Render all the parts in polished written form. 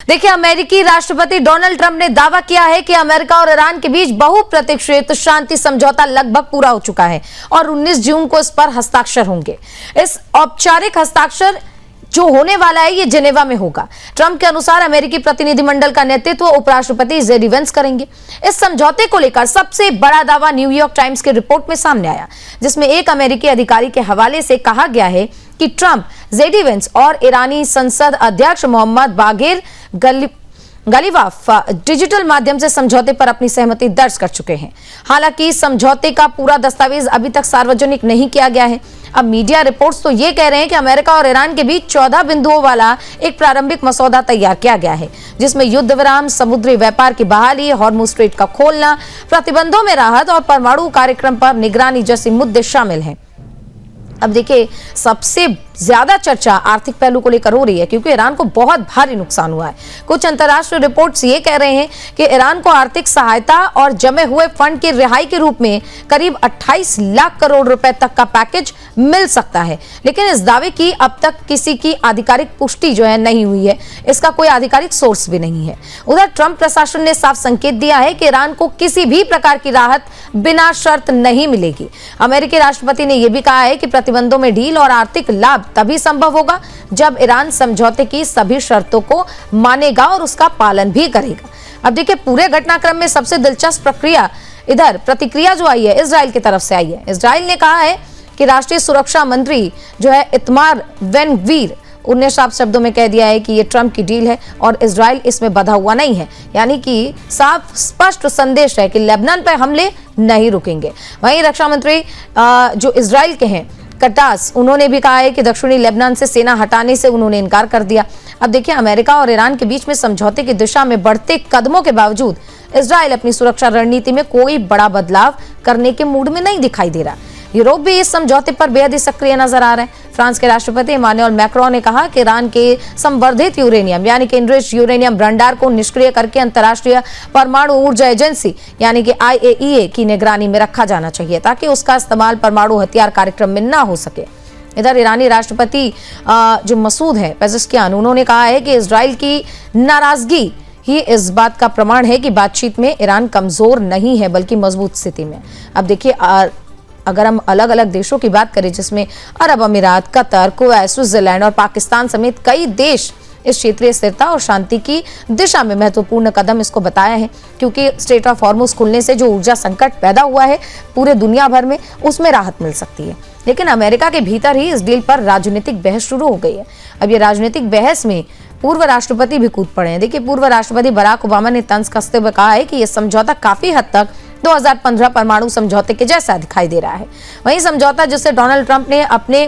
देखिए, अमेरिकी राष्ट्रपति डोनाल्ड ट्रंप ने दावा किया है कि अमेरिका और ईरान के बीच बहुप्रतीक्षित शांति समझौता लगभग पूरा हो चुका है और 19 जून को इस पर हस्ताक्षर होंगे। इस औपचारिक हस्ताक्षर जो होने वाला है ये जेनेवा में होगा। ट्रंप के अनुसार अमेरिकी प्रतिनिधिमंडल का नेतृत्व उपराष्ट्रपति जेडी वेंस करेंगे। इस समझौते को लेकर सबसे बड़ा दावा न्यूयॉर्क टाइम्स की रिपोर्ट में सामने आया, जिसमें एक अमेरिकी अधिकारी के हवाले से कहा गया है कि ट्रंप, जेडी वेंस और ईरानी संसद अध्यक्ष मोहम्मद बागेर गलीवाफ डिजिटल माध्यम से समझौते पर अपनी सहमति दर्ज कर चुके हैं। हालांकि समझौते का पूरा दस्तावेज अभी तक सार्वजनिक नहीं किया गया है। अब मीडिया रिपोर्ट्स तो ये कह रहे हैं कि अमेरिका और ईरान के बीच 14 बिंदुओं वाला एक प्रारंभिक मसौदा तैयार किया गया है, जिसमें युद्ध विराम, समुद्री व्यापार की बहाली, हॉर्मुज स्ट्रेट का खोलना, प्रतिबंधों में राहत और परमाणु कार्यक्रम पर निगरानी जैसे मुद्दे शामिल हैं। अब देखिए, सबसे ज्यादा चर्चा आर्थिक पहलू को लेकर हो रही है, क्योंकि ईरान को बहुत भारी नुकसान हुआ है। कुछ अंतर्राष्ट्रीय रिपोर्ट्स ये कह रहे हैं कि ईरान को आर्थिक सहायता और जमे हुए फंड की रिहाई के रूप में करीब 28 लाख करोड़ रुपए तक का पैकेज मिल सकता है, लेकिन इस दावे की अब तक किसी की आधिकारिक पुष्टि जो है नहीं हुई है। इसका कोई आधिकारिक सोर्स भी नहीं है। उधर ट्रंप प्रशासन ने साफ संकेत दिया है कि ईरान को किसी भी प्रकार की राहत बिना शर्त नहीं मिलेगी। अमेरिकी राष्ट्रपति ने यह भी कहा है कि प्रतिबंधों में ढील और आर्थिक लाभ तभी संभव होगा जब ईरान समझौते की सभी शर्तों को मानेगा और उसका पालन भी करेगा। अब देखिए, पूरे घटनाक्रम में सबसे दिलचस्प प्रतिक्रिया जो आई है, इजराइल की तरफ से आई है। इजराइल ने कहा है कि राष्ट्रीय सुरक्षा मंत्री जो है इतमार बेन गवीर, उन्हें साफ शब्दों में कह दिया है कि ये ट्रंप की डील है और इजराइल इसमें बंधा हुआ नहीं है। यानी कि साफ स्पष्ट संदेश है कि लेबनान पर हमले नहीं रुकेंगे। वहीं रक्षा मंत्री जो इजराइल के हैं कटास, उन्होंने भी कहा है कि दक्षिणी लेबनान से सेना हटाने से उन्होंने इनकार कर दिया। अब देखिए, अमेरिका और ईरान के बीच में समझौते की दिशा में बढ़ते कदमों के बावजूद इजराइल अपनी सुरक्षा रणनीति में कोई बड़ा बदलाव करने के मूड में नहीं दिखाई दे रहा। यूरोप भी इस समझौते पर बेहद ही सक्रिय नजर आ रहे हैं। फ्रांस के राष्ट्रपति इमानुएल मैक्रोन ने कहा कि ईरान के संवर्धित यूरेनियम यानी कि एनरिच्ड यूरेनियम भंडार को निष्क्रिय करके अंतर्राष्ट्रीय परमाणु ऊर्जा एजेंसी यानी कि IAEA की निगरानी में रखा जाना चाहिए, ताकि उसका इस्तेमाल परमाणु हथियार कार्यक्रम में ना हो सके। इधर ईरानी राष्ट्रपति जो मसूद है पेजेश्कियान, उन्होंने कहा है कि इजराइल की नाराजगी ही इस बात का प्रमाण है कि बातचीत में ईरान कमजोर नहीं है बल्कि मजबूत स्थिति में। अब देखिए, अगर हम अलग अलग देशों की बात करें, जिसमें अरब अमीरात, कतर, कुवैत, स्विट्जरलैंड और पाकिस्तान समेत कई देश इस क्षेत्रीय स्थिरता और शांति की दिशा में महत्वपूर्ण कदम इसको बताया है, क्योंकि स्ट्रेट ऑफ हॉर्मुज खुलने से जो ऊर्जा संकट पैदा हुआ है पूरे दुनिया भर में, उसमें राहत मिल सकती है। लेकिन अमेरिका के भीतर ही इस डील पर राजनीतिक बहस शुरू हो गई है। अब ये राजनीतिक बहस में पूर्व राष्ट्रपति भी कूद पड़े हैं। देखिए, पूर्व राष्ट्रपति बराक ओबामा ने तंज कसते हुए कहा है कि यह समझौता काफी हद तक 2015 परमाणु समझौते के जैसा दिखाई दे रहा है। वही समझौता जिससे डोनाल्ड ट्रंप ने अपने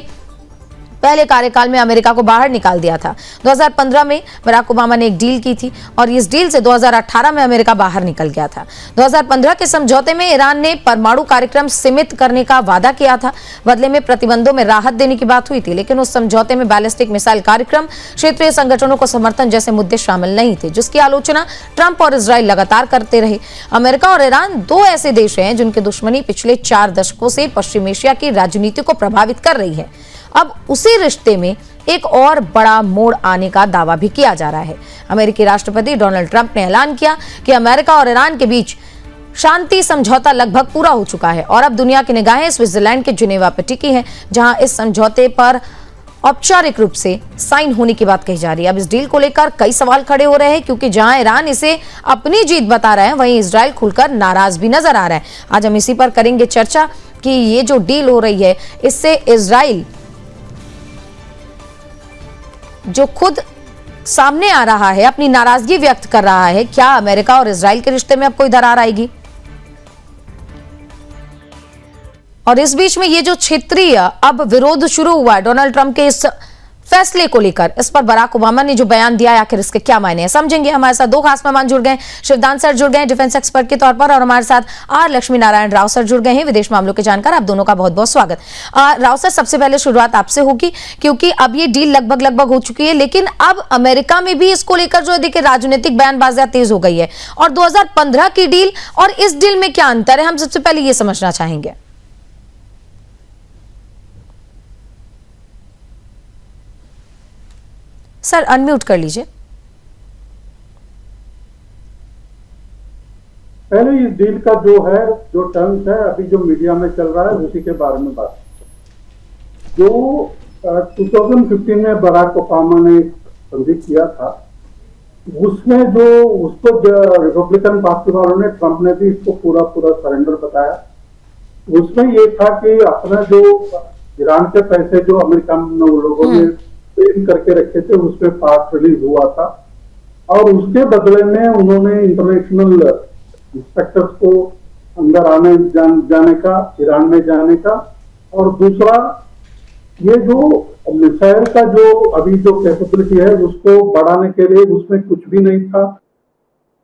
पहले कार्यकाल में अमेरिका को बाहर निकाल दिया था। 2015 में बराक ओबामा ने एक डील की थी और इस डील से 2018 में अमेरिका बाहर निकल गया था। 2015 के समझौते में ईरान ने परमाणु कार्यक्रम सीमित करने का वादा किया था, बदले में प्रतिबंधों में राहत देने की बात हुई थी, लेकिन उस समझौते में बैलिस्टिक मिसाइल कार्यक्रम, क्षेत्रीय संगठनों को समर्थन जैसे मुद्दे शामिल नहीं थे, जिसकी आलोचना ट्रंप और इजराइल लगातार करते रहे। अमेरिका और ईरान दो ऐसे देश हैं जिनकी दुश्मनी पिछले 4 दशकों से पश्चिम एशिया की राजनीति को प्रभावित कर रही है। अब उसी रिश्ते में एक और बड़ा मोड़ आने का दावा भी किया जा रहा है। अमेरिकी राष्ट्रपति डोनाल्ड ट्रंप ने ऐलान किया कि अमेरिका और ईरान के बीच शांति समझौता लगभग पूरा हो चुका है और अब दुनिया की निगाहें स्विट्जरलैंड के जिनेवा पर टिकी हैं, जहां इस समझौते पर औपचारिक रूप से साइन होने की बात कही जा रही है। अब इस डील को लेकर कई सवाल खड़े हो रहे हैं, क्योंकि जहां ईरान इसे अपनी जीत बता रहे हैं, वहीं इजराइल खुलकर नाराज भी नजर आ रहा है। आज हम इसी पर करेंगे चर्चा कि ये जो डील हो रही है, इससे इजराइल जो खुद सामने आ रहा है, अपनी नाराजगी व्यक्त कर रहा है, क्या अमेरिका और इजराइल के रिश्ते में अब कोई दरार आएगी? और इस बीच में ये जो क्षेत्रीय अब विरोध शुरू हुआ है डोनाल्ड ट्रंप के इस फैसले को लेकर, इस पर बराक ओबामा ने जो बयान दिया है, आखिर इसके क्या मायने हैं, समझेंगे। हमारे साथ 2 खास मेहमान जुड़ गए। शिवदान सर जुड़ गए डिफेंस एक्सपर्ट के तौर पर, और हमारे साथ आर लक्ष्मी नारायण राव सर जुड़ गए हैं, विदेश मामलों के जानकार। आप दोनों का बहुत बहुत स्वागत। राव सर, सबसे पहले शुरुआत आपसे होगी, क्योंकि अब ये डील लगभग हो चुकी है, लेकिन अब अमेरिका में भी इसको लेकर जो है देखिए राजनीतिक बयानबाजियां तेज हो गई है। और 2015 की डील और इस डील में क्या अंतर है, हम सबसे पहले ये समझना चाहेंगे। सर, अनम्यूट कर लीजिए। पहले इस डील का जो है, जो टर्म्स है अभी जो मीडिया में चल रहा है उसी के बारे में बात। जो 2015 में बराक ओबामा ने संधि किया था, उसमें जो उसको रिपब्लिकन पार्टी वालों ने, ट्रंप ने भी इसको पूरा पूरा सरेंडर बताया। उसमें ये था कि अपना जो ईरान के पैसे जो अमेरिका में वो लोगों ने पेन करके रखे थे, उसमें पार्ट रिलीज हुआ था, और उसके बदले में उन्होंने इंटरनेशनल इंस्पेक्टर्स को अंदर आने जाने का, ईरान में जाने का, और दूसरा ये जो मिसाइल का जो अभी जो कैपेबिलिटी है उसको बढ़ाने के लिए उसमें कुछ भी नहीं था,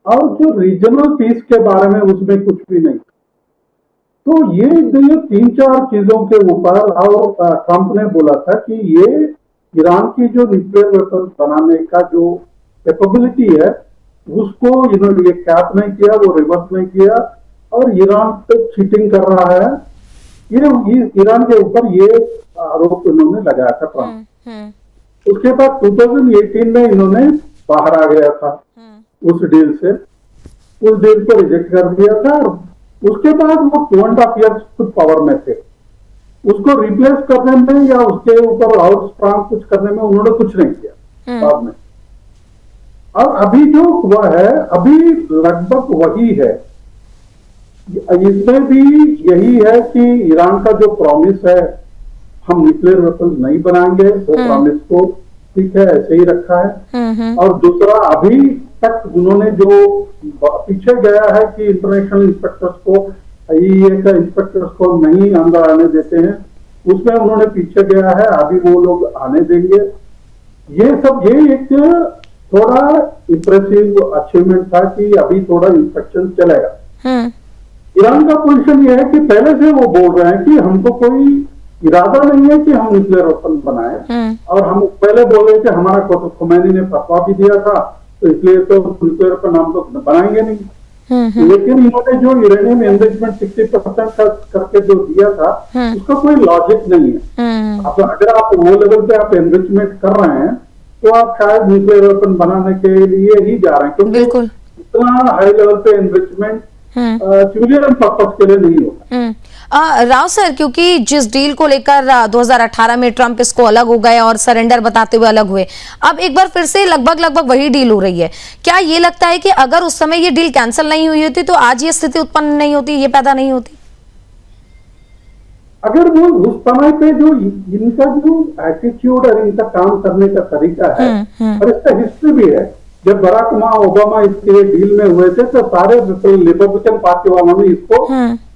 और जो रीजनल पीस के बारे में उसमें कुछ भी नहीं था। तो ये जो 3-4 चीजों के ऊपर, और ट्रंप ने बोला था कि ये ईरान की जो न्यूक्लियर वेपन बनाने का जो कैपेबिलिटी है उसको इन्होंने ये कैप नहीं किया, वो रिवर्स नहीं किया, और ईरान पे चीटिंग कर रहा है, ये ईरान के ऊपर ये आरोप इन्होंने लगाया था ट्रंप। उसके बाद 2018 में इन्होंने बाहर आ गया था उस डील से, उस डील को रिजेक्ट कर दिया था, और उसके बाद वो 2.5 ईयर्स खुद पावर में थे। उसको रिप्लेस करने में या उसके ऊपर और स्ट्रांग कुछ करने में उन्होंने कुछ नहीं किया बाद में। और अभी जो हुआ है अभी लगभग वही है। इसमें भी यही है कि ईरान का जो प्रॉमिस है, हम न्यूक्लियर वेपन नहीं बनाएंगे, वो प्रॉमिस को ठीक है ऐसे ही रखा है। और दूसरा, अभी तक उन्होंने जो पीछे गया है कि इंटरनेशनल इंस्पेक्टर्स को, आईएईए का इंस्पेक्टर्स को नहीं अंदर आने देते हैं, उसमें उन्होंने पीछे गया है, अभी वो लोग आने देंगे। ये सब, ये एक थोड़ा इंप्रेसिव अचीवमेंट था कि अभी थोड़ा इंस्पेक्शन चलेगा। ईरान का पोजीशन ये है कि पहले से वो बोल रहे हैं कि हमको कोई इरादा नहीं है कि हम न्यूक्लियर वेपन बनाए, और हम पहले बोल रहे थे, हमारा खुमैनी ने फतवा भी दिया था, तो इसलिए तो न्यूक्लियर वेपन हम तो बनाएंगे नहीं। लेकिन इन्होंने जो यूरेनियम एनरिचमेंट 60% करके जो दिया था, उसका कोई लॉजिक नहीं है। अब अगर आप वो लेवल पे आप एनरिचमेंट कर रहे हैं तो आप शायद न्यूक्लियर वेपन बनाने के लिए ही जा रहे हैं, क्योंकि इतना हाई लेवल पे एनरिचमेंट सिविलियन पर्पस के लिए नहीं होता। राव सर, क्योंकि जिस डील को लेकर 2018 में ट्रंप इसको अलग हो गए और सरेंडर बताते हुए अलग हुए, अब एक बार फिर से लगभग वही डील हो रही है। क्या ये लगता है कि अगर उस समय ये डील कैंसिल नहीं हुई होती तो आज ये स्थिति उत्पन्न नहीं होती, ये पैदा नहीं होती? अगर वो उस समय पे जो इनका जो एटीट्यूड और इनका काम करने का तरीका है, और इसका हिस्ट्री भी है, जब बराक ओबामा इसके डील में हुए थे तो सारे रिपब्लिकन पार्टी वालों ने इसको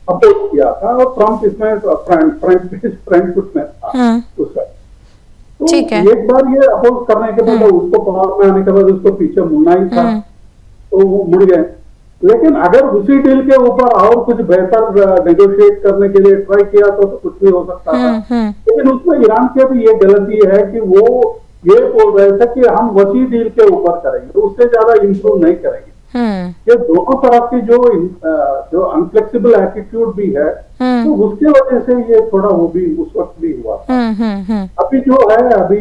अपोज किया था, और ट्रंप इसमें फ्रंट फुट में था उस वक्त। तो एक बार ये अपोज करने के बाद उसको पावर में आने के बाद उसको पीछे मुड़ना ही था, तो वो मुड़ गए। लेकिन अगर उसी डील के ऊपर और कुछ बेहतर नेगोशिएट करने के लिए ट्राई किया तो कुछ भी हो सकता था। लेकिन उसमें ईरान की भी ये गलती है कि वो ये बोल रहे थे कि हम वही डील के ऊपर करेंगे, उससे ज्यादा इंप्रूव नहीं करेंगे। ये दोनों तरफ की जो अनफ्लेक्सिबल एटीट्यूड भी है, तो उसके वजह से ये थोड़ा वो भी उस वक्त भी हुआ था। अभी जो है, अभी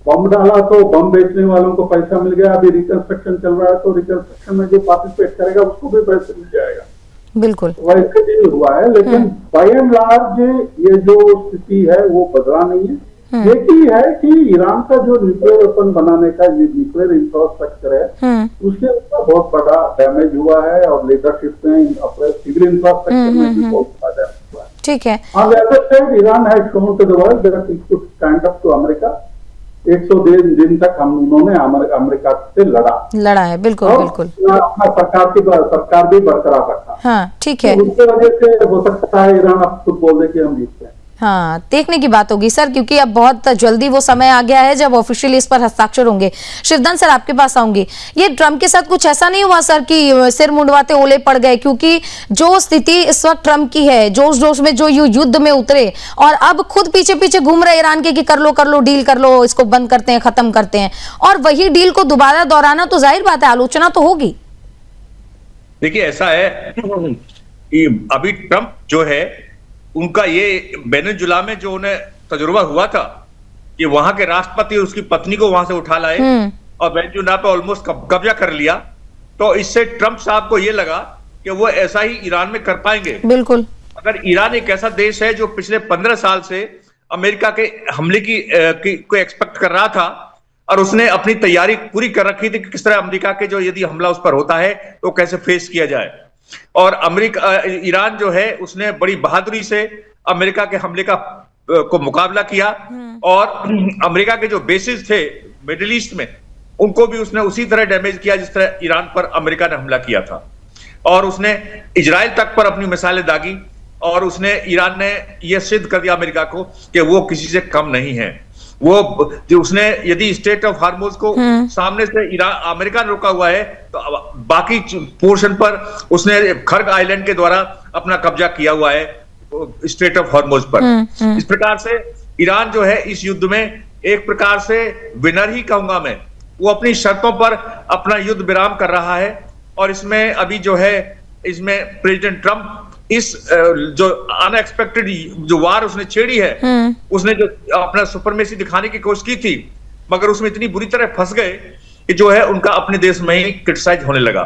बम डाला तो बम बेचने वालों को पैसा मिल गया, अभी रिकंस्ट्रक्शन चल रहा है तो रिकंस्ट्रक्शन में जो पार्टिसिपेट करेगा उसको भी पैसे मिल जाएगा। बिल्कुल वैसे डील हुआ है, लेकिन बाय एंड लार्ज ये जो स्थिति है वो बदला नहीं है। एक ही है कि ईरान का जो न्यूक्लियर वेपन बनाने का ये न्यूक्लियर इंफ्रास्ट्रक्चर है, उसके ऊपर बहुत बड़ा डैमेज हुआ है, और लीडरशिप में अपने सिविल इंफ्रास्ट्रक्चर में भी बहुत बड़ा डैमेज हुआ है। ठीक है। On the other side, Iran has shown to the world that it could stand up to America। 100 दिन तक उन्होंने अमेरिका से लड़ा है। बिल्कुल बिल्कुल। अपना सरकार भी बरकरार रखा। हाँ, ठीक है। तो उसके वजह से हो सकता है ईरान अब खुद बोल दे कि हम जीतते हैं। हाँ, देखने की बात होगी सर, क्योंकि अब बहुत जल्दी वो समय आ गया है जब ऑफिशियली इस पर हस्ताक्षर होंगे। शिवदान सर, आपके पास आऊंगी। ये ट्रंप के साथ कुछ ऐसा नहीं हुआ सर कि सिर मुंडवाते ओले पड़ गए? क्योंकि जो स्थिति इस वक्त ट्रंप की है, जोश जोश में जो युद्ध में उतरे और अब खुद पीछे पीछे घूम रहे ईरान के कि कर लो डील कर लो, इसको बंद करते हैं, खत्म करते हैं, और वही डील को दोबारा दोहराना तो जाहिर बात है आलोचना तो होगी। देखिए, ऐसा है कि अभी ट्रंप जो है उनका ये वेनेजुला में जो उन्हें तजुर्बा हुआ था कि वहां के राष्ट्रपति उसकी पत्नी को वहां से उठा लाए और वेनेजुला पे ऑलमोस्ट कब्जा कर लिया, तो इससे ट्रंप साहब को ये लगा कि वो ऐसा ही ईरान में कर पाएंगे। बिल्कुल। अगर ईरान एक ऐसा देश है जो पिछले 15 साल से अमेरिका के हमले को एक्सपेक्ट कर रहा था और उसने अपनी तैयारी पूरी कर रखी थी कि किस तरह अमेरिका के जो यदि हमला उस पर होता है तो कैसे फेस किया जाए, और ईरान जो है उसने बड़ी बहादुरी से अमेरिका के हमले को मुकाबला किया और अमेरिका के जो बेसिस थे मिडिल ईस्ट में उनको भी उसने उसी तरह डैमेज किया जिस तरह ईरान पर अमेरिका ने हमला किया था, और उसने इजराइल तक पर अपनी मिसाइलें दागी और ईरान ने यह सिद्ध कर दिया अमेरिका को कि वो किसी से कम नहीं है। वो जो उसने यदि स्टेट ऑफ हार्मोज को सामने से अमेरिका ने रोका हुआ है तो बाकी पोर्शन पर उसने खर्ग आइलैंड के द्वारा अपना कब्जा किया हुआ है स्टेट ऑफ हार्मोज पर। इस प्रकार से ईरान जो है इस युद्ध में एक प्रकार से विनर ही कहूंगा मैं, वो अपनी शर्तों पर अपना युद्ध विराम कर रहा है, और इसमें अभी जो है इसमें प्रेसिडेंट ट्रंप इस जो अनएक्सपेक्टेड जो वार उसने छेड़ी है, उसने जो अपना सुपरमेसी दिखाने की कोशिश की थी मगर उसमें इतनी बुरी तरह फंस गए कि जो है उनका अपने देश में ही क्रिटिसाइज होने लगा,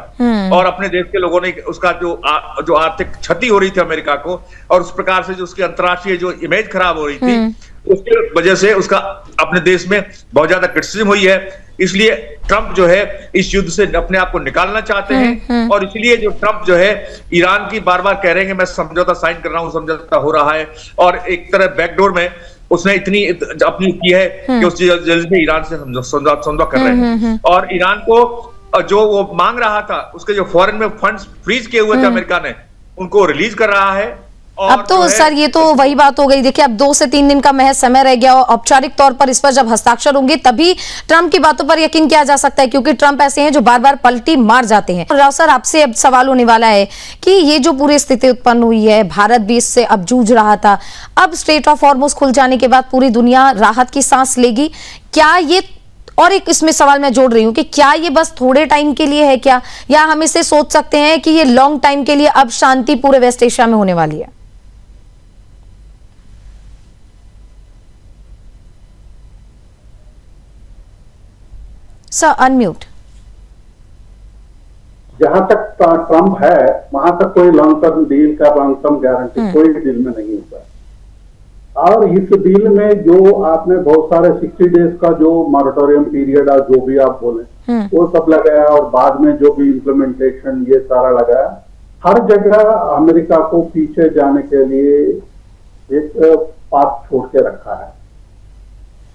और अपने देश के लोगों ने उसका जो आर्थिक क्षति हो रही थी अमेरिका को, और उस प्रकार से जो उसकी अंतर्राष्ट्रीय जो इमेज खराब हो रही थी उसकी वजह से उसका अपने देश में बहुत ज्यादा क्रिटिसिज्म हुई है। इसलिए ट्रंप जो है इस युद्ध से अपने आप को निकालना चाहते हैं, और इसलिए जो ट्रंप जो है ईरान की बार बार कह रहे हैं कि मैं समझौता साइन कर रहा हूं, समझौता हो रहा है, और एक तरह बैकडोर में उसने इतनी अपनी की है कि उससे जल्दी से ईरान से समझौता कर रहे हैं, और ईरान को जो वो मांग रहा था उसके जो फॉरेन में फंड्स फ्रीज किए हुए थे अमेरिका ने उनको रिलीज कर रहा है। अब तो सर ये तो वही बात हो गई, देखिए अब 2 से 3 दिन का महज समय रह गया और औपचारिक तौर पर इस पर जब हस्ताक्षर होंगे तभी ट्रंप की बातों पर यकीन किया जा सकता है, क्योंकि ट्रंप ऐसे हैं जो बार बार पलटी मार जाते हैं। राव सर आपसे अब सवाल होने वाला है कि ये जो पूरी स्थिति उत्पन्न हुई है, भारत भी इससे अब जूझ रहा था, अब स्ट्रेट ऑफ हॉर्मुज खुल जाने के बाद पूरी दुनिया राहत की सांस लेगी क्या ये? और एक इसमें सवाल मैं जोड़ रही हूं कि क्या ये बस थोड़े टाइम के लिए है क्या, या हम इसे सोच सकते हैं कि ये लॉन्ग टाइम के लिए अब शांति पूरे वेस्ट एशिया में होने वाली है? Sir unmute. जहां तक ट्रंप है वहां तक कोई लॉन्ग टर्म डील का लॉन्ग टर्म गारंटी कोई डील में नहीं होता, और इस डील में जो आपने बहुत सारे 60 डेज का जो मॉरेटोरियम पीरियड है जो भी आप बोले वो सब लगाया, और बाद में जो भी इम्प्लीमेंटेशन ये सारा लगाया, हर जगह अमेरिका को पीछे जाने के लिए एक पाथ छोड़ के रखा है।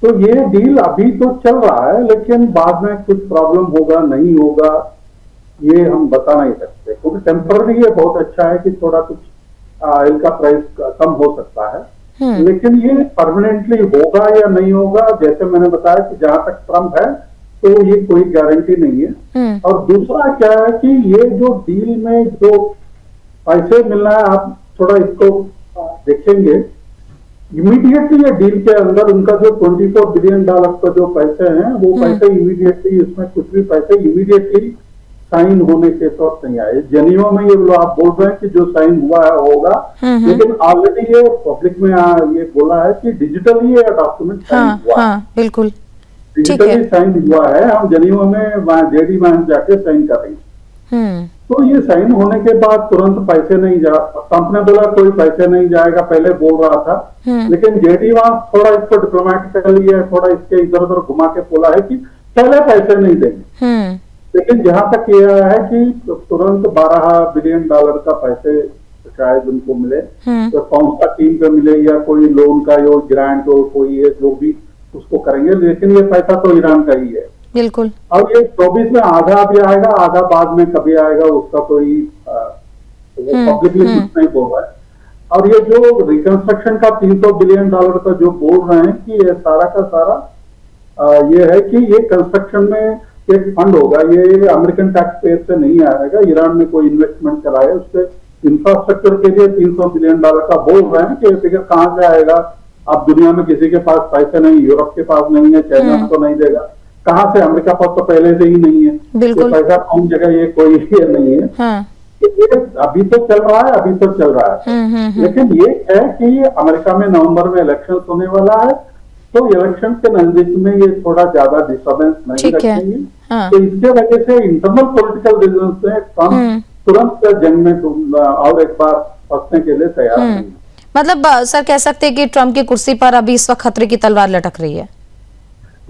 तो ये डील अभी तो चल रहा है, लेकिन बाद में कुछ प्रॉब्लम होगा नहीं होगा ये हम बता नहीं सकते, क्योंकि टेम्पररी ये बहुत अच्छा है कि थोड़ा कुछ ऑयल का प्राइस कम हो सकता है, लेकिन ये परमानेंटली होगा या नहीं होगा, जैसे मैंने बताया कि जहां तक ट्रंप है तो ये कोई गारंटी नहीं है। और दूसरा क्या है कि ये जो डील में जो पैसे मिलना है, आप थोड़ा इसको देखेंगे, इमीडिएटली ये डील के अंदर उनका जो $24 बिलियन का जो पैसे हैं वो पैसे इमीडिएटली, इसमें कुछ भी पैसे इमीडिएटली साइन होने के तौर नहीं आए। जेनीवा में ये आप बोल रहे हैं कि जो साइन हुआ है होगा, लेकिन ऑलरेडी ये पब्लिक में ये बोला है कि डिजिटली ये डॉक्यूमेंट साइन हुआ है। बिल्कुल डिजिटली साइन हुआ है, हम जेनीवा में वहां जेडी में जाके साइन कर रहे हैं। तो ये साइन होने के बाद तुरंत पैसे नहीं जा, ट्रंप ने बोला कोई पैसे नहीं जाएगा, पहले बोल रहा था, लेकिन जेडी वहां थोड़ा इसको डिप्लोमेटिकली है, थोड़ा इसके इधर उधर घुमा के बोला है कि पहले पैसे नहीं देंगे, लेकिन जहां तक यह है कि तुरंत $12 बिलियन का पैसे शायद उनको मिले, तो कौन सा टीम पे मिले या कोई लोन का या ग्रांट हो कोई है जो भी उसको करेंगे, लेकिन ये पैसा तो ईरान का ही है। बिल्कुल। और ये 24 में आधा भी आएगा, आधा बाद में कभी आएगा, उसका कोई पब्लिकली कुछ नहीं बोल रहा है। और ये जो रिकंस्ट्रक्शन का $300 बिलियन का जो बोल रहे हैं कि ये सारा का सारा ये है कि ये कंस्ट्रक्शन में एक फंड होगा, ये अमेरिकन टैक्स पेयर से नहीं आएगा, ईरान में कोई इन्वेस्टमेंट कराए उससे इंफ्रास्ट्रक्चर के लिए $300 बिलियन का बोल रहे हैं कि फिगर कहां से आएगा। अब दुनिया में किसी के पास पैसे नहीं, यूरोप के पास नहीं है, चाइना तो नहीं देगा, कहां से, अमेरिका पास तो पहले से ही नहीं है, ये पैसा कौन जगह ये कोई ये नहीं है। ये अभी तो चल रहा है, अभी तो चल रहा है, लेकिन ये है कि अमेरिका में नवंबर में इलेक्शन होने वाला है, तो इलेक्शन के नजदीक में ये थोड़ा ज्यादा डिस्टर्बेंस नहीं रखेंगे, तो इसके वजह से इंटरनल पॉलिटिकल रीजन से ट्रंप तुरंत जंग में और एक बार फंसने के लिए तैयार नहीं है। मतलब सर कह सकते हैं कि ट्रम्प की कुर्सी पर अभी इस वक्त खतरे की तलवार लटक रही है।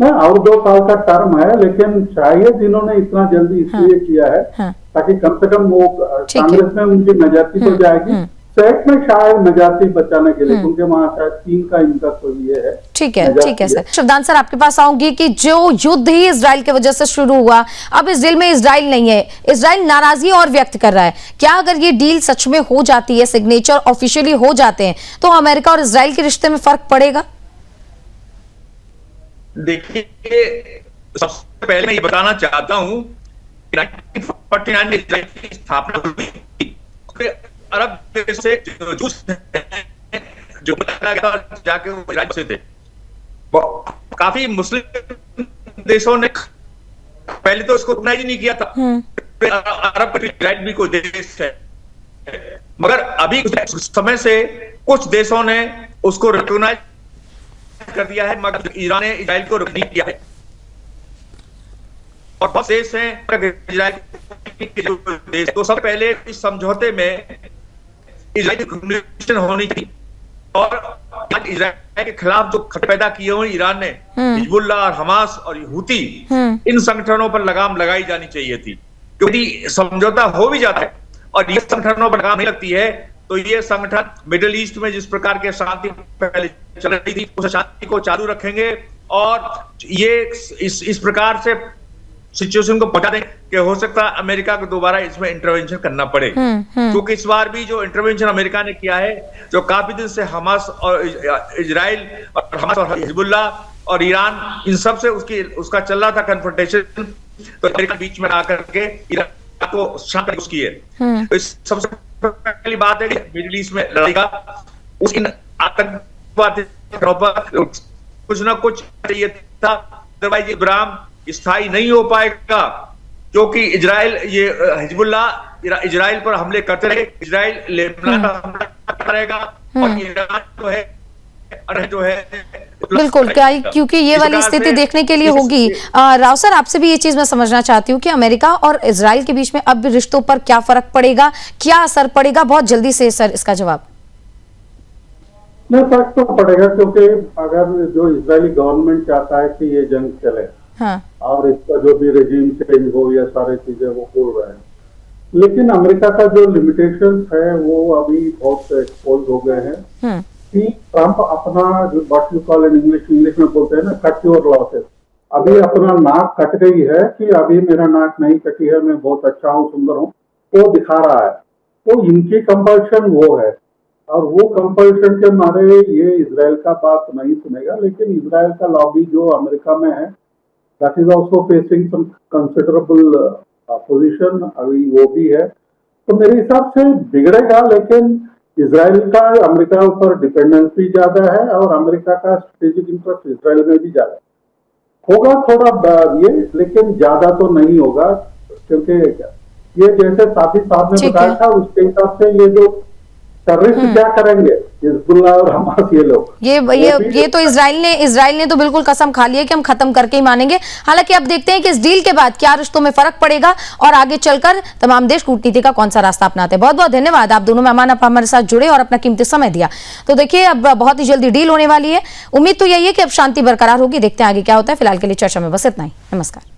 नहीं, और 2 साल का टर्म है, लेकिन शायद इन्होंने इतना जल्दी इसलिए किया है ताकि कम से कम वो कांग्रेस में उनकी मेजॉरिटी तो जाएगी, सेनेट में शायद मेजॉरिटी बचाने के लिए, क्योंकि वहां शायद 3 का इनका कोई ये है। ठीक है सर। शिवदान सर आपके पास आऊंगी कि जो युद्ध ही इजराइल की वजह से शुरू हुआ, अब इस डील में इजराइल नहीं है, इजराइल नाराजगी और व्यक्त कर रहा है। क्या अगर ये डील सच में हो जाती है, सिग्नेचर ऑफिशियली हो जाते हैं, तो अमेरिका और इजराइल के रिश्ते में फर्क पड़ेगा? देखिए, सबसे पहले मैं ये बताना चाहता हूं कि 1949 में इजराइल की स्थापना हुई, अरब देश से जो जाके वो इजराइल से थे, काफी मुस्लिम देशों ने पहले तो उसको रिकॉग्नाइज ही नहीं किया था। अरब इजराइल भी कोई देश है, मगर अभी कुछ समय से कुछ देशों ने उसको रिकॉग्नाइज कर दिया है, मगर ईरान ने इजराइल को नहीं किया है। और बहुत देश हैं इजराइल के जो देश, तो सबसे पहले इस समझौते में इजराइल की कम्युनिकेशन होनी चाहिए, और इजराइल के खिलाफ जो खतरे पैदा किए हुए ईरान ने, हिजबुल्लाह और हमास और हुती, इन संगठनों पर लगाम लगाई जानी चाहिए थी। क्योंकि समझौता हो भी जाता है और ये संगठनों पर लगाम नहीं लगती है, तो ये संगठन मिडिल ईस्ट में जिस प्रकार के शांति पहले चल रही थी, उस शांति को चालू रखेंगे, और ये इस प्रकार से सिचुएशन को पहुंचा दें कि हो सकता है अमेरिका को दोबारा इसमें इंटरवेंशन करना पड़े। क्योंकि इस बार भी जो इंटरवेंशन अमेरिका ने किया है, जो काफी दिन से हमास और इजराइल और हमास और हिजबुल्लाह और ईरान, इन सब से उसका चल रहा था कन्फ्रंटेशन, तो अमेरिका बीच में आकर के ईरान को शांत की है। तो इस सबसे पहली बात है कि मिडिल ईस्ट में लड़ाई का उस इन आतंकवादी पर कुछ ना कुछ चाहिए था, अदरवाइज ये विराम स्थायी नहीं हो पाएगा। क्योंकि इजराइल, ये हिजबुल्लाह इजराइल पर हमले करते रहे, इजराइल लेबनान पर हमला करेगा, और ईरान जो है बिल्कुल, क्योंकि ये वाली स्थिति देखने के लिए होगी। राव सर, आपसे भी ये चीज मैं समझना चाहती हूँ कि अमेरिका और इजराइल के बीच में अब रिश्तों पर क्या फर्क पड़ेगा, क्या असर पड़ेगा? बहुत जल्दी से सर इसका जवाब। नहीं, फर्क तो पड़ेगा, क्योंकि अगर जो इजरायली गवर्नमेंट चाहता है कि ये जंग चले, और इसका जो भी रेजिम चेंज हो, या सारी चीजें वो बोल रहे हैं, लेकिन अमेरिका का जो लिमिटेशंस है वो अभी बहुत एक्सपोज हो गए हैं कि ट्रंप अपना जो what you call in English में बोलते हैं ना, कट योर लॉसेस, अभी अपना नाक कट गई है कि अभी मेरा नाक नहीं कटी है, मैं बहुत अच्छा हूँ, सुंदर हूँ, वो दिखा रहा है। तो इनकी कंपल्शन वो है, और वो कंपल्शन के मारे ये इजराइल का बात नहीं सुनेगा। लेकिन इजराइल का लॉबी जो अमेरिका में है, that is also facing some considerable opposition, अभी वो भी है। तो मेरे हिसाब से बिगड़ेगा, लेकिन इजराइल का अमेरिका ऊपर डिपेंडेंस भी ज्यादा है, और अमेरिका का स्ट्रेटेजिक इंटरेस्ट इजराइल में भी ज्यादा होगा। थोड़ा ये, लेकिन ज्यादा तो नहीं होगा, क्योंकि ये जैसे साथी साहब ने बताया था, उसके हिसाब से ये जो टेररिस्ट क्या करेंगे, हिजबुल्लाह और हमास, ये लोग ये तो इजराइल ने तो बिल्कुल कसम खा ली है कि हम खत्म करके ही मानेंगे। हालांकि अब देखते हैं कि इस डील के बाद क्या रिश्तों में फर्क पड़ेगा, और आगे चलकर तमाम देश कूटनीति का कौन सा रास्ता अपनाते हैं। बहुत बहुत धन्यवाद, आप दोनों मेहमान आप हमारे साथ जुड़े और अपना कीमती समय दिया। तो देखिए, अब बहुत ही जल्दी डील होने वाली है, उम्मीद तो यही है कि अब शांति बरकरार होगी। देखते हैं आगे क्या होता है। फिलहाल के लिए चर्चा में बस इतना ही। नमस्कार।